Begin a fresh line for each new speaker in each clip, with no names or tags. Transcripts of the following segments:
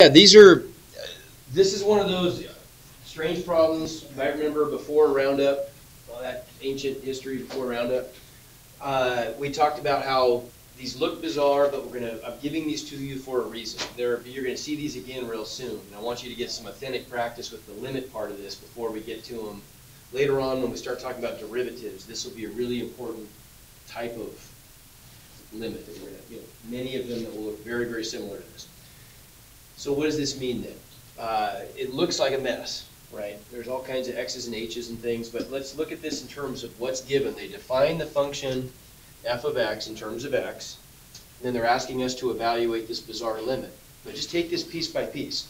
Yeah, this is one of those strange problems you might remember before Roundup, all that ancient history before Roundup. We talked about how these look bizarre, but I'm giving these to you for a reason. You're gonna see these again real soon, and I want you to get some authentic practice with the limit part of this before we get to them. Later on, when we start talking about derivatives, this will be a really important type of limit that we're gonna, many of them that will look very, very similar to this. So what does this mean then? It looks like a mess, right? There's all kinds of x's and h's and things, but let's look at this in terms of what's given. They define the function f of x in terms of x, and then they're asking us to evaluate this bizarre limit. But just take this piece by piece.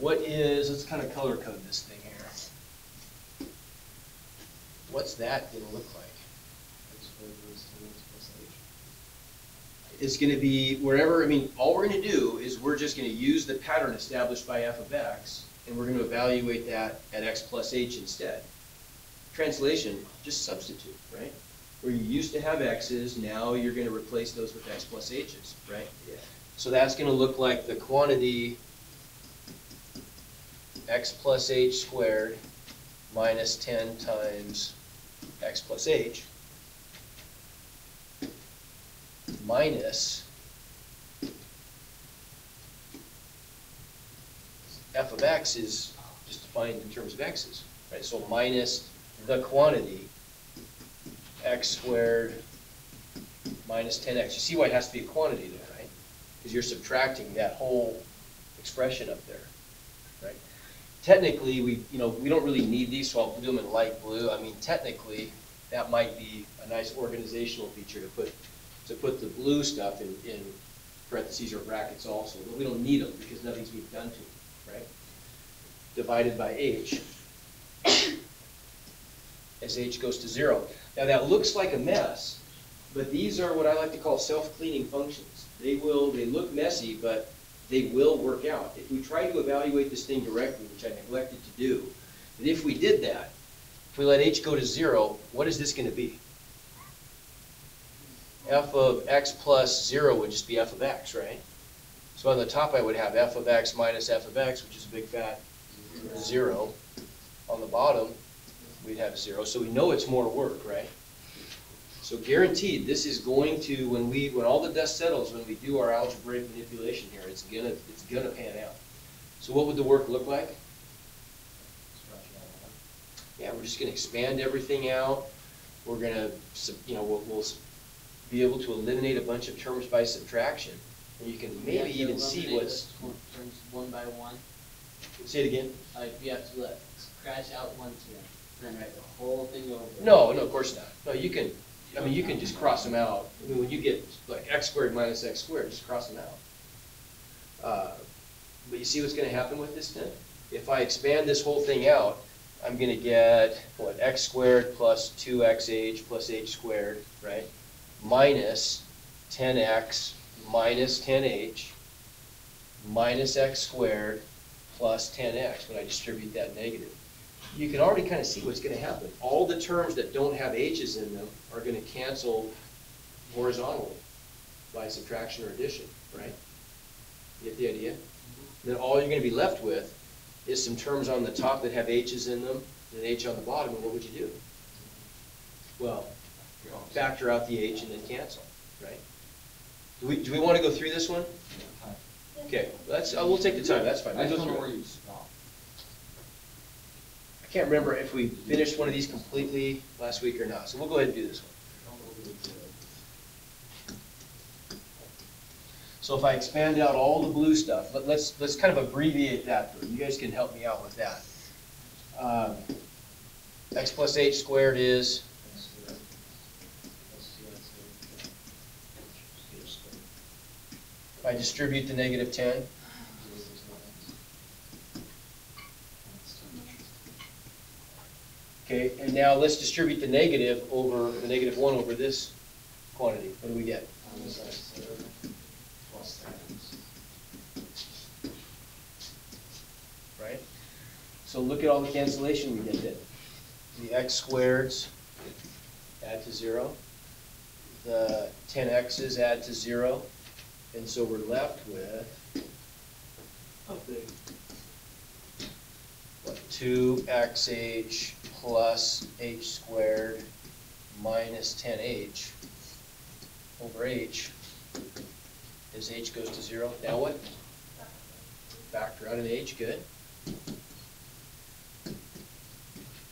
Let's kind of color code this thing here. What's that going to look like? It's going to be wherever, all we're going to do is we're just going to use the pattern established by f of x, and we're going to evaluate that at x plus h instead. Translation, just substitute, right? Where you used to have x's, now you're going to replace those with x plus h's, right? Yeah. So that's going to look like the quantity x plus h squared minus 10 times x plus h minus f of x is just defined in terms of x's, right? So minus the quantity x squared minus 10x. You see why it has to be a quantity there, right? Because you're subtracting that whole expression up there, right? Technically, we don't really need these, so I'll do them in light blue. Technically, that might be a nice organizational feature to put the blue stuff in parentheses or brackets also, but we don't need them because nothing's being done to them, right? Divided by h as h goes to 0. Now that looks like a mess, but these are what I like to call self-cleaning functions. They look messy, but they will work out. If we try to evaluate this thing directly, which I neglected to do, but if we did that, if we let h go to 0, what is this going to be? F of x plus 0 would just be f of x, right? So on the top I would have f of x minus f of x, which is a big fat 0. On the bottom, we'd have 0. So we know it's more work, right? So guaranteed, this is going to, when all the dust settles, when we do our algebraic manipulation here, it's gonna pan out. So what would the work look like? Yeah, we're just gonna expand everything out. We're gonna, we'll be able to eliminate a bunch of terms by subtraction, and you can maybe even see what's
terms one by one.
Say it again.
You have to scratch out one term, and then write the whole thing over.
No, of course not. No, you can. You can just cross them out. When you get like x squared minus x squared, just cross them out. But you see what's going to happen with this then? If I expand this whole thing out, I'm going to get, what, x squared plus 2xh plus h squared, right? Minus 10x minus 10h minus x squared plus 10x when I distribute that negative. You can already kind of see what's going to happen. All the terms that don't have h's in them are going to cancel horizontally by subtraction or addition, right? You get the idea? Then all you're going to be left with is some terms on the top that have h's in them and an h on the bottom, and what would you do? Well, factor out the h and then cancel, right? Do we want to go through this one? Okay, we'll take the time. That's fine.
I just don't know where you stop.
I can't remember if we finished one of these completely last week or not, so we'll go ahead and do this one. So if I expand out all the blue stuff, let's kind of abbreviate that. You guys can help me out with that. X plus h squared is? If I distribute the negative 10, okay, and now let's distribute the negative over the negative 1 over this quantity. What do we get? Right? So look at all the cancellation we get then. The x squareds add to 0. The 10x's add to 0. And so we're left with what, 2xh plus h squared minus 10h over h as h goes to 0. Now what? Factor out an h, good.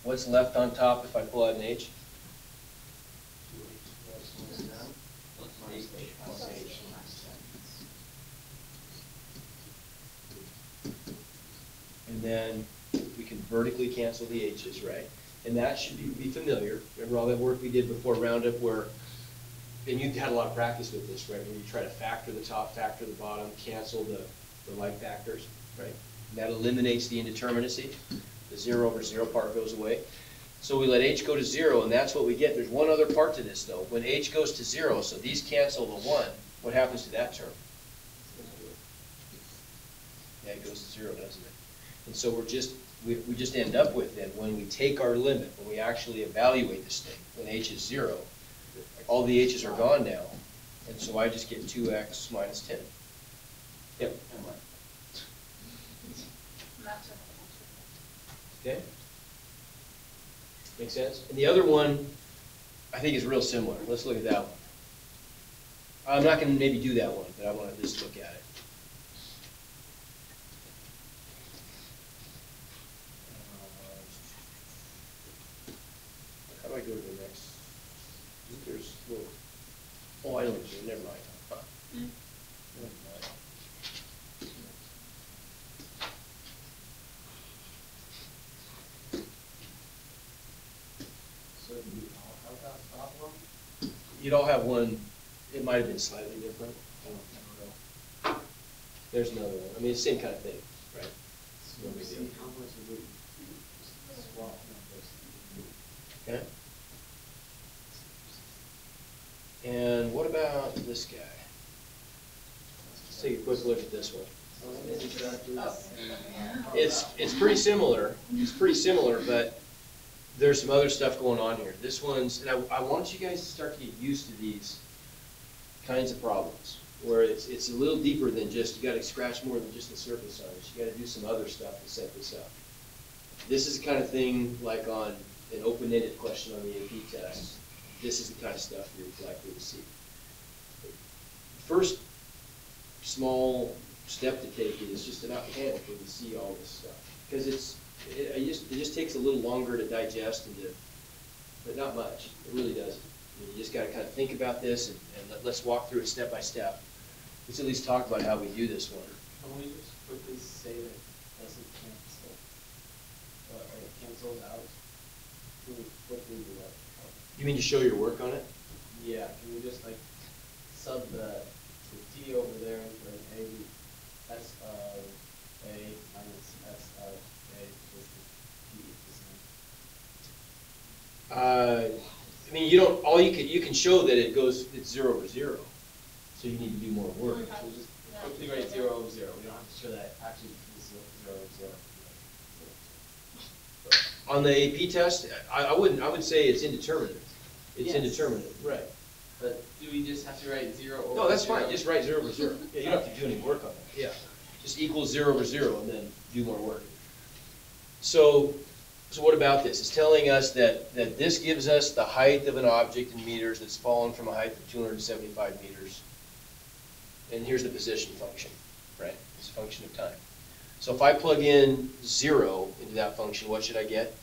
What's left on top if I pull out an h? And then we can vertically cancel the h's, right? And that should be familiar. Remember all that work we did before Roundup where, and you've had a lot of practice with this, right? When you try to factor the top, factor the bottom, cancel the like factors, right? And that eliminates the indeterminacy. The 0 over 0 part goes away. So we let h go to 0, and that's what we get. There's one other part to this, though. When h goes to 0, so these cancel the 1, what happens to that term? Yeah, it goes to 0, doesn't it? And so we just end up with then, when we take our limit, when we actually evaluate this thing, when h is 0, all the h's are gone now, and so I just get 2x minus 10. Yep. Okay? Make sense? And the other one, I think is real similar. Let's look at that one. I'm not going to maybe do that one, but I want to just look at it. How do I go to the next? There's little. Oh, I don't know. Never mind. Huh. Never mind.
So do we all have that problem?
You'd all have one. It might have been slightly different. I don't know. There's another one. I mean, it's the same kind of thing, right?
So we see how much of it swap numbers.
Okay. And what about this guy? Let's take a quick look at this one. It's pretty similar. It's pretty similar, but there's some other stuff going on here. This one's, and I want you guys to start to get used to these kinds of problems, where it's a little deeper than just, you gotta scratch more than just the surface on it. You gotta do some other stuff to set this up. This is the kind of thing, like on an open-ended question on the AP test, this is the kind of stuff you're likely to see. First small step to take is just to not panic when you see all this stuff. Because it just takes a little longer to digest, but not much. It really doesn't. I mean, you just got to kind of think about this, and let's walk through it step by step. Let's at least talk about how we do this one.
Can we just quickly say that it doesn't cancel, or it cancels out? Can we quickly do that?
You mean to show your work on it?
Yeah, can we just like sub the t over there for an a, s of a minus s of a, just the t is the same?
I mean, you don't. All you can show that it's 0 over 0. So you need to do more work.
So just quickly write 0 over 0. We don't have to show that actually it's 0 over 0.
On the AP test, I would say it's indeterminate. It's
Yes.
indeterminate, right?
But do we just have to write 0 over 0?
No, that's fine. Just write 0 over 0. Yeah, you don't have to do any work on that. Yeah, just equals 0 over 0, and then do more work. So what about this? It's telling us that this gives us the height of an object in meters that's fallen from a height of 275 meters. And here's the position function, right? It's a function of time. So if I plug in 0 into that function, what should I get?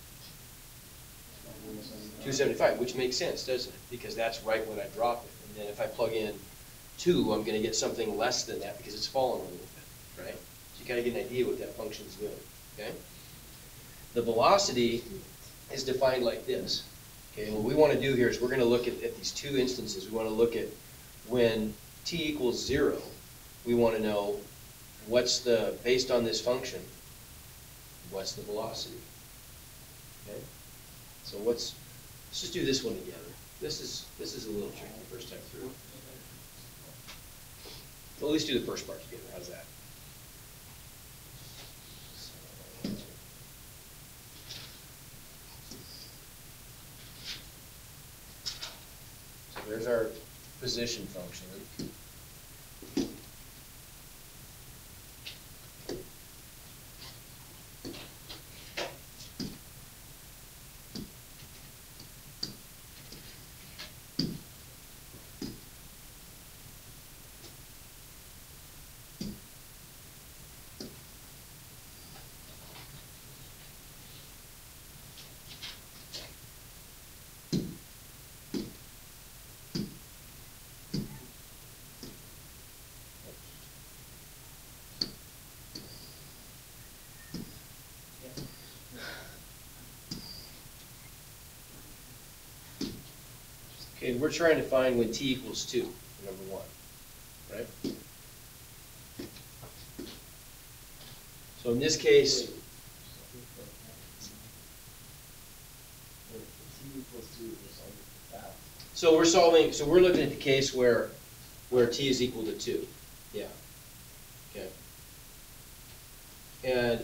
275, which makes sense, doesn't it? Because that's right when I drop it. And then if I plug in 2, I'm going to get something less than that because it's fallen a little bit, right? So you kind of get an idea what that function is doing, okay? The velocity is defined like this. Okay, and what we want to do here is we're going to look at these two instances. We want to look at when t equals 0, we want to know what's the, based on this function, what's the velocity? Okay? So let's just do this one together. This is a little tricky first time through. Well, at least do the first part together. How's that? There's our position function. Okay, we're trying to find when t equals 2, number 1, right? So in this case,
T equals 2, we're solving that.
so we're looking at the case where t is equal to 2. Yeah. Okay. And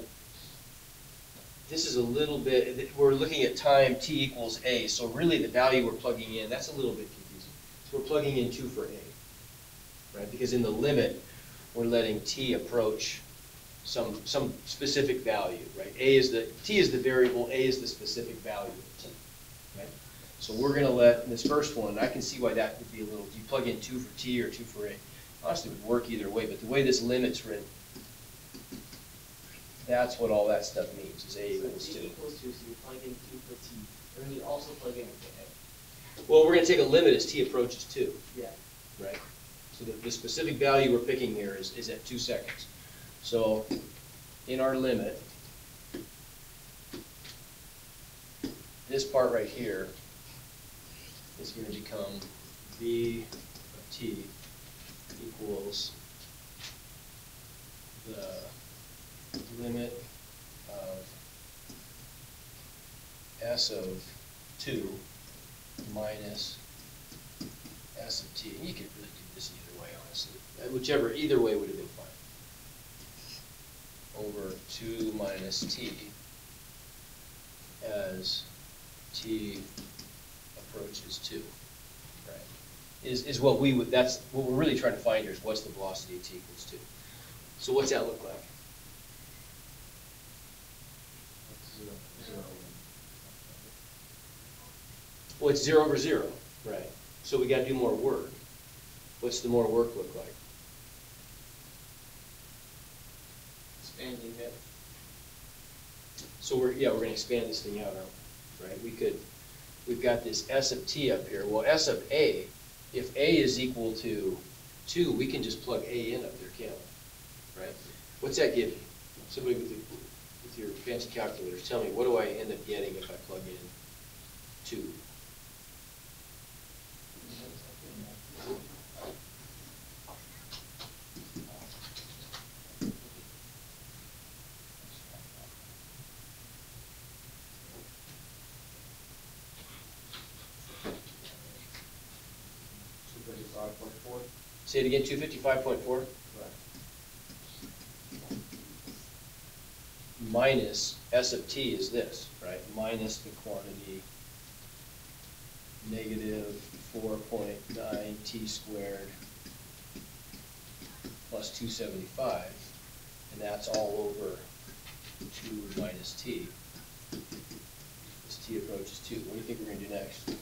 this is a little bit, we're looking at time t equals a, so really the value we're plugging in, that's a little bit confusing. So we're plugging in 2 for a, right? Because in the limit, we're letting t approach some specific value, right? T is the variable, a is the specific value of t, right? So we're gonna let, in this first one, I can see why that would be a little, do you plug in 2 for t or 2 for a? Honestly, it would work either way, but the way this limit's written, that's what all that stuff means, is a equals
So
2.
T equals 2, so you plug in 2 for T, and then you also plug in for A.
Well, we're gonna take a limit as t approaches 2,
Yeah.
right? So the specific value we're picking here is at 2 seconds. So in our limit, this part right here is gonna become v of t equals the limit of s of 2 minus s of t. And you could really do this either way, honestly. Either way would have been fine. Over 2 minus t as t approaches 2, right? Is what we would, that's what we're really trying to find here, is what's the velocity at t equals 2. So what's that look like? Well, it's 0 over 0, right? So we got to do more work. What's the more work look like?
Expanding it.
So we're going to expand this thing out, right? We've got this s of t up here. Well, s of a, if a is equal to 2, we can just plug a in up there, can't we? Right? What's that give you? Somebody with your fancy calculators, tell me, what do I end up getting if I plug in 2? Say it again, 255.4?
Right.
Minus s of t is this, right? Minus the quantity negative 4.9 t squared plus 275, and that's all over 2 minus t. As t approaches 2. What do you think we're going to do next?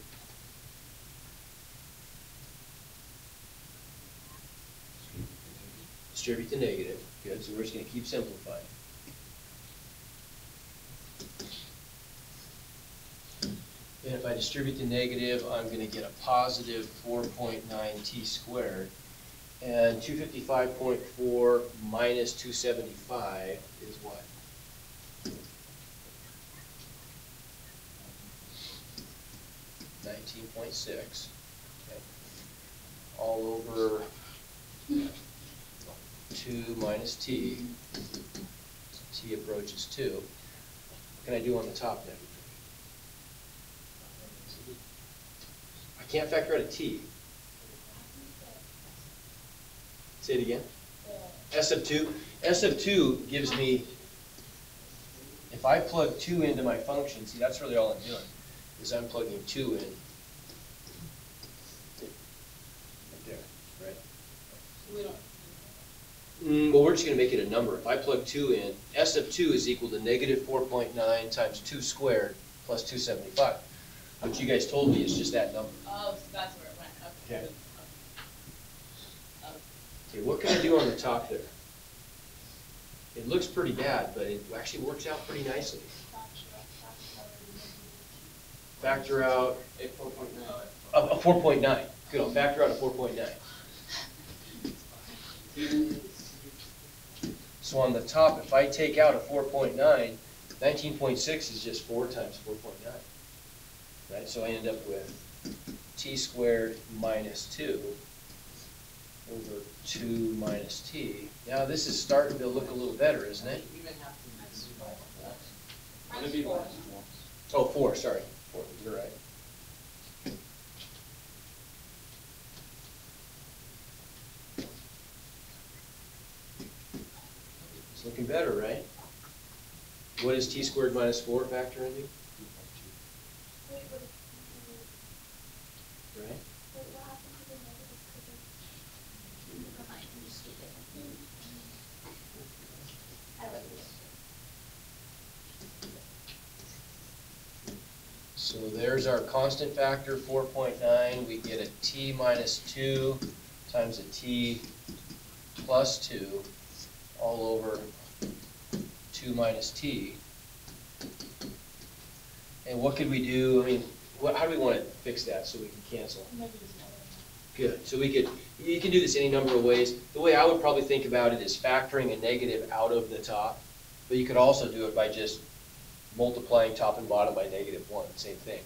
Distribute the negative. Good, so we're just going to keep simplifying. And if I distribute the negative, I'm going to get a positive 4.9 t squared. And 255.4 minus 275 is what? $19.6. Okay. All over 2 minus t. T approaches 2. What can I do on the top then? I can't factor out a t. Say it again. S of 2. S of 2 gives me, if I plug 2 into my function, see, that's really all I'm doing, is I'm plugging 2 in right?
We don't.
Well, we're just gonna make it a number. If I plug 2 in, S of 2 is equal to negative 4.9 times 2 squared plus 275. What you guys told me is just that number.
Oh, so that's where it went, okay.
Okay. Okay, what can I do on the top there? It looks pretty bad, but it actually works out pretty nicely. Factor out
A 4.9.
a 4.9. Good, I'll factor out a 4.9. So on the top, if I take out a 4.9, 19.6 is just 4 times 4.9. Right, so I end up with t squared minus 2 over 2 minus t. Now this is starting to look a little better, isn't it?
You even have to divide that.
Minus
Would it be
4.
minus 4?
Oh, 4, sorry. 4, you're right. It's looking better, right? What is t squared minus 4 factor into? Right? So there's our constant factor, 4.9. We get a t minus 2 times a t plus 2 all over 2 minus t. And what could we do? I mean, how do we want to fix that so we can cancel? Good. So you can do this any number of ways. The way I would probably think about it is factoring a negative out of the top, but you could also do it by just multiplying top and bottom by -1, same thing.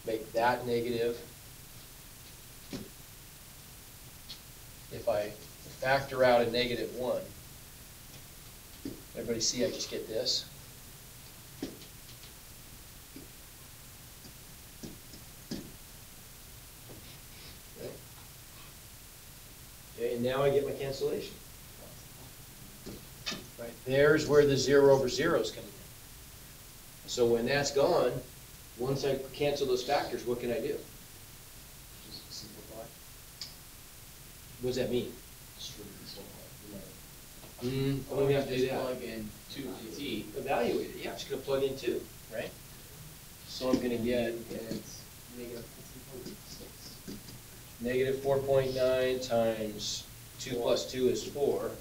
Make that negative. If I factor out a -1, everybody see I just get this? Okay, and now I get my cancellation. Right, there's where the 0 over 0 is coming in. So when that's gone, once I cancel those factors, what can I do?
Just simplify.
What does that mean?
Or
we have to do
just
that.
plug in 2t.
Evaluate it, yeah, I'm just gonna plug in 2, right? So I'm gonna get
It's negative 15.6.
negative 4.9 times 2 plus 2 is 4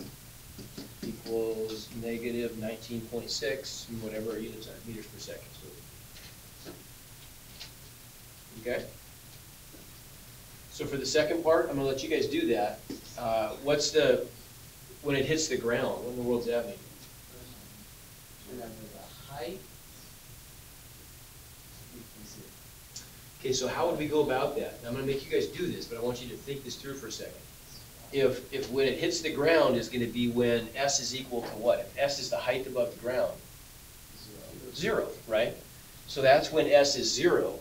equals negative 19.6, and whatever our units are, meters per second. Okay? So for the second part, I'm gonna let you guys do that. When it hits the ground, what in the world's that mean?
Remember the height.
Okay, so how would we go about that? I'm gonna make you guys do this, but I want you to think this through for a second. If when it hits the ground is gonna be when S is equal to what? If S is the height above the ground, 0, right? So that's when S is 0.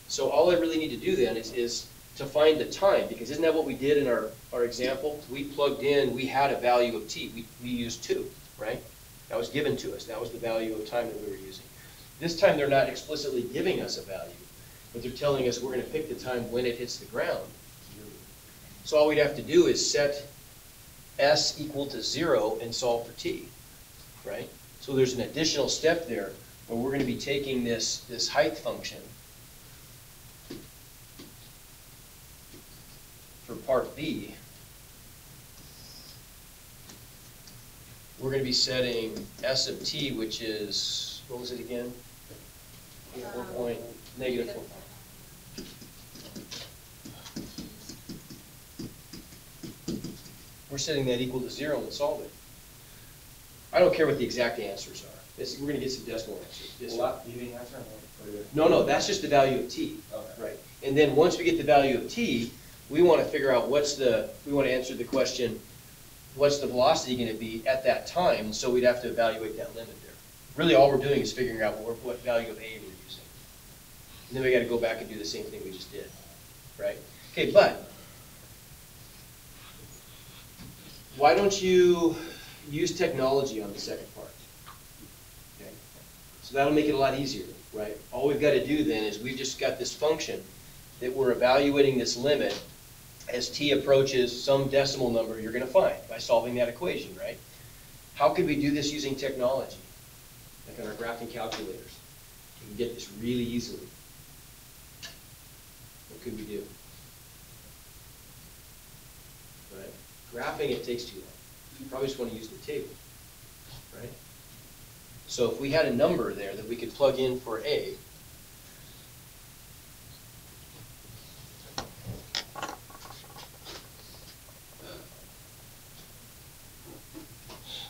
So all I really need to do then is to find the time, because isn't that what we did in our example? We plugged in, we had a value of t, we used 2, right? That was given to us, that was the value of time that we were using. This time they're not explicitly giving us a value, but they're telling us we're gonna pick the time when it hits the ground. So all we'd have to do is set S equal to 0 and solve for t, right? So there's an additional step there where we're gonna be taking this height function for part B. We're going to be setting S of t, which is, what was it again? 4 point, negative 4. We're setting that equal to 0 and solve it. I don't care what the exact answers are. We're going to get some decimal answers.
Will that be the answer?
No, that's just the value of t.
Okay.
Right. And then once we get the value of t, we want to figure out we want to answer the question, what's the velocity going to be at that time? So we'd have to evaluate that limit there. Really all we're doing is figuring out what value of a we're using. And then we got to go back and do the same thing we just did, right? Okay, but why don't you use technology on the second part? Okay. So that'll make it a lot easier, right? All we've got to do then is we've just got this function that we're evaluating this limit as t approaches some decimal number you're going to find by solving that equation, right? How could we do this using technology, like on our graphing calculators? We can get this really easily. What could we do? Right? Graphing, it takes too long. You probably just want to use the table, right? So if we had a number there that we could plug in for A,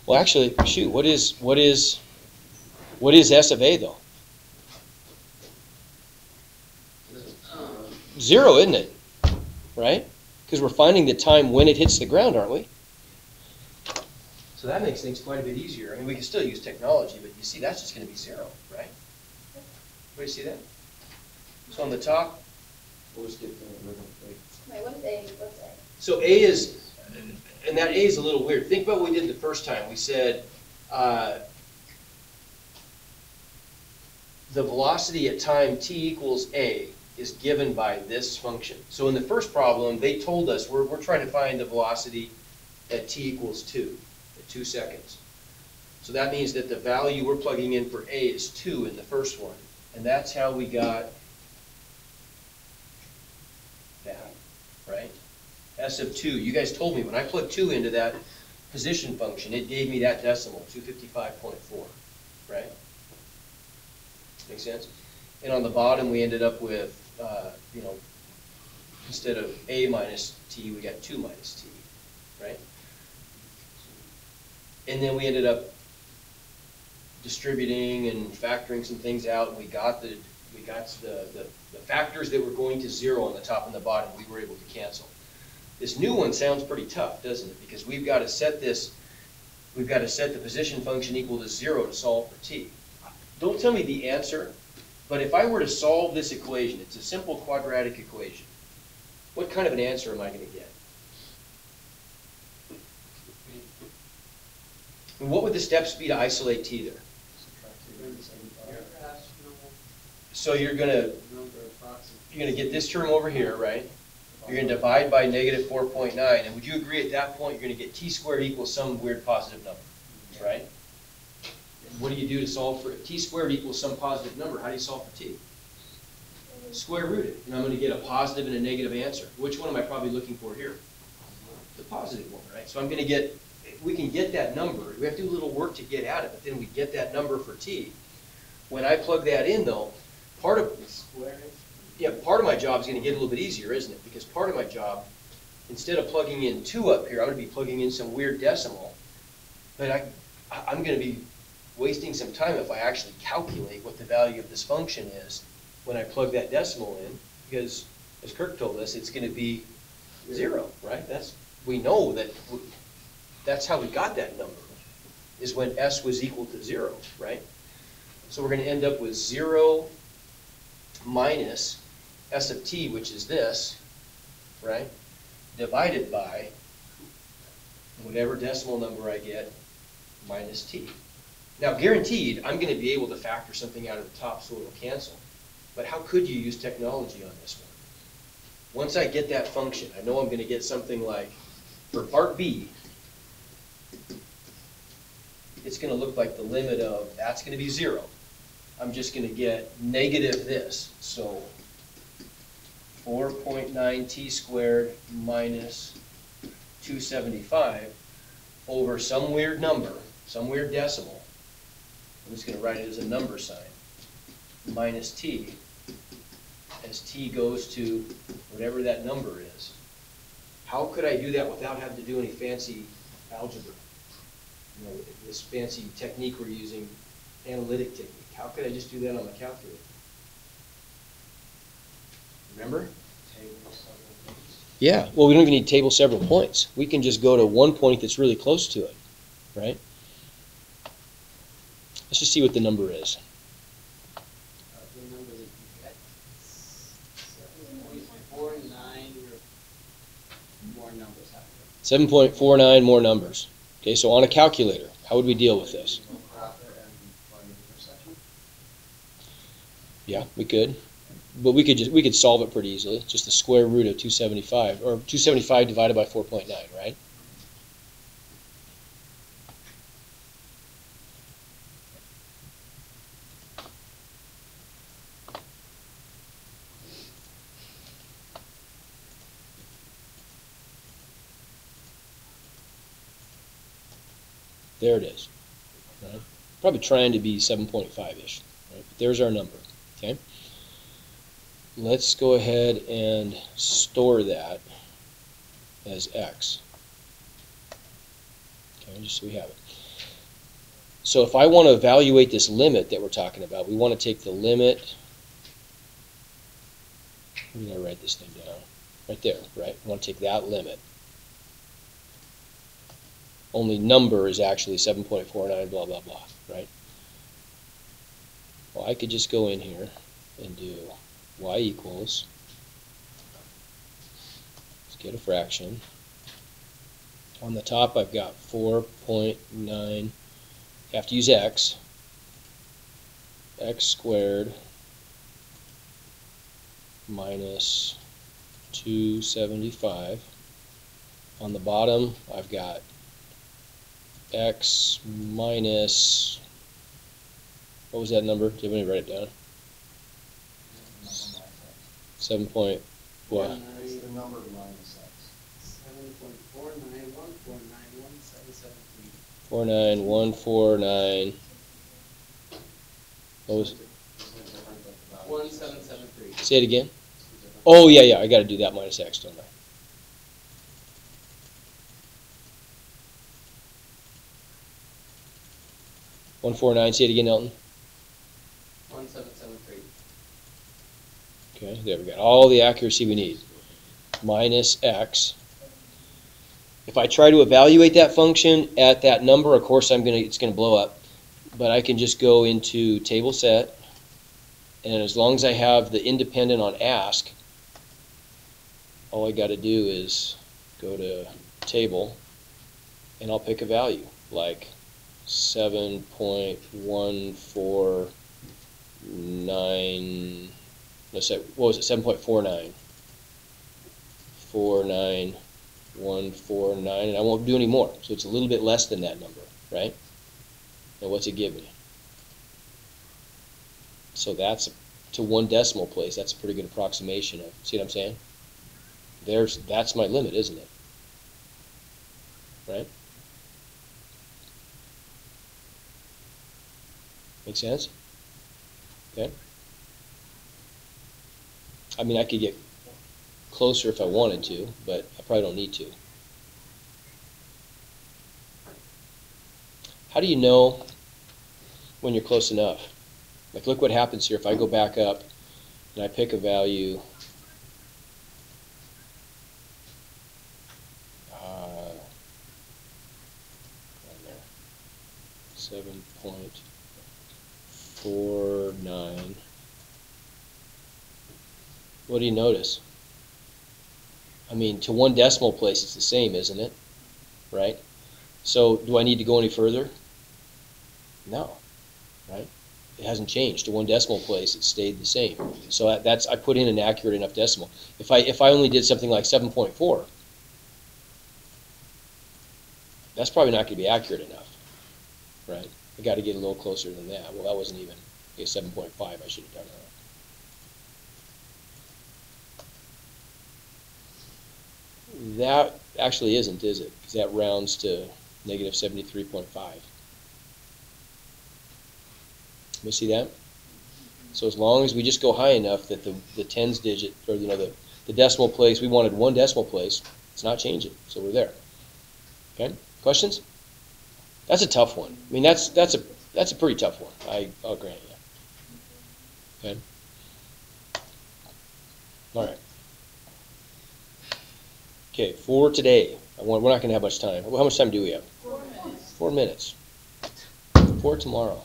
well, actually, shoot, what is S of A though? 0, isn't it? Right? Because we're finding the time when it hits the ground, aren't we? So that makes things quite a bit easier. I mean, we can still use technology, but you see, that's just going to be 0, right? What do you see that? So on the top, we'll just get
Wait, what is A? What's A?
so A is, and that A is a little weird. Think about what we did the first time. We said the velocity at time t equals A is given by this function. So in the first problem, they told us we're trying to find the velocity at t equals 2, at 2 seconds. So that means that the value we're plugging in for A is 2 in the first one. And that's how we got that, right? S of 2. You guys told me when I plugged 2 into that position function, it gave me that decimal, 255.4, right? Make sense? And on the bottom, we ended up with, instead of A minus T, we got 2 minus T, right? And then we ended up distributing and factoring some things out, and we got the factors that were going to 0 on the top and the bottom, we were able to cancel. This new one sounds pretty tough, doesn't it? Because we've got to set the position function equal to 0 to solve for t. Don't tell me the answer, but if I were to solve this equation, it's a simple quadratic equation, what kind of an answer am I going to get? And what would the steps be to isolate t there? So you're going to get this term over here, right? You're going to divide by negative 4.9, and would you agree at that point you're going to get t squared equals some weird positive number, right? What do you do to solve for t squared equals some positive number? How do you solve for t? Square root it, and I'm going to get a positive and a negative answer. Which one am I probably looking for here? The positive one, right? So I'm going to get, we can get that number. We have to do a little work to get at it, but then we get that number for t. When I plug that in, though, part of my job is going to get a little bit easier, isn't it? Because part of my job, instead of plugging in 2 up here, I'm going to be plugging in some weird decimal. But I'm going to be wasting some time if I actually calculate what the value of this function is when I plug that decimal in. Because, as Kirk told us, it's going to be 0, right? We know that that's how we got that number, is when s was equal to 0, right? So we're going to end up with 0 minus s of t, which is this, right, divided by whatever decimal number I get minus t. Now, guaranteed, I'm going to be able to factor something out of the top so it'll cancel. But how could you use technology on this one? Once I get that function, I know I'm going to get something like, for part B, it's going to look like the limit of, that's going to be 0. I'm just going to get negative this. So 4.9 t squared minus 275 over some weird number, some weird decimal. I'm just going to write it as a number sign, minus t, as t goes to whatever that number is. How could I do that without having to do any fancy algebra? You know, this fancy technique we're using, analytic technique. How could I just do that on my calculator? Remember? Yeah, well, we don't even need table several points. We can just go to one point that's really close to it, right? Let's just see what the number is.
The number that you get, 7.49 more numbers after.
7.49 more numbers. Okay, so on a calculator, how would we deal with this? Yeah, we could. But we could solve it pretty easily. Just the square root of 275, or 275 divided by 4.9, right? There it is. Right? Probably trying to be 7.5-ish. Right? There's our number. Okay. Let's go ahead and store that as x. Okay, just so we have it. So if I want to evaluate this limit that we're talking about, we want to take the limit. Where did I write this thing down? Right there, right? We want to take that limit. Only number is actually 7.49, blah, blah, blah, right? Well, I could just go in here and do y equals, let's get a fraction. On the top I've got 4.9, I have to use x squared minus 275. On the bottom I've got x minus, what was that number? Did anybody write it down? 7 point what?
It's the number minus x. 7.491491773.
49149. What was?
1773.
Say it again. Oh yeah, I got to do that minus x, don't I? $149. Say it again, Elton.
1773.
Okay, there we go. All the accuracy we need. Minus x. If I try to evaluate that function at that number, of course it's gonna blow up. But I can just go into table set, and as long as I have the independent on ask, all I got to do is go to table, and I'll pick a value like 7.149. Let's say, what was it? 7.49. 49149, and I won't do any more. So it's a little bit less than that number, right? And what's it give me? So that's to 1 decimal place. That's a pretty good approximation of. See what I'm saying? That's my limit, isn't it? Right? Make sense? Okay. I mean, I could get closer if I wanted to, but I probably don't need to. How do you know when you're close enough? Like, look what happens here if I go back up and I pick a value. 7.49. What do you notice? I mean, to 1 decimal place, it's the same, isn't it? Right? So, do I need to go any further? No. Right? It hasn't changed. To 1 decimal place, it stayed the same. So I put in an accurate enough decimal. If I only did something like 7.4, that's probably not going to be accurate enough. Right? I got to get a little closer than that. Well, that wasn't even, okay, 7.5. I should have done that. That actually isn't, is it? Because that rounds to negative 73.5. You see that? So as long as we just go high enough that the tens digit, or the decimal place, we wanted 1 decimal place, it's not changing. So we're there. Okay? Questions? That's a tough one. I mean, that's a pretty tough one. I'll grant you. Okay. All right. Okay, for today, we're not going to have much time. How much time do we have?
4 minutes.
4 minutes. For tomorrow,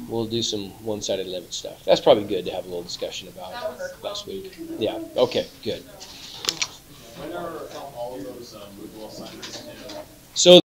we'll do some one-sided limit stuff. That's probably good to have a little discussion about last week. Yeah. Okay. Good.
When are all of those Moodle assignments due?
So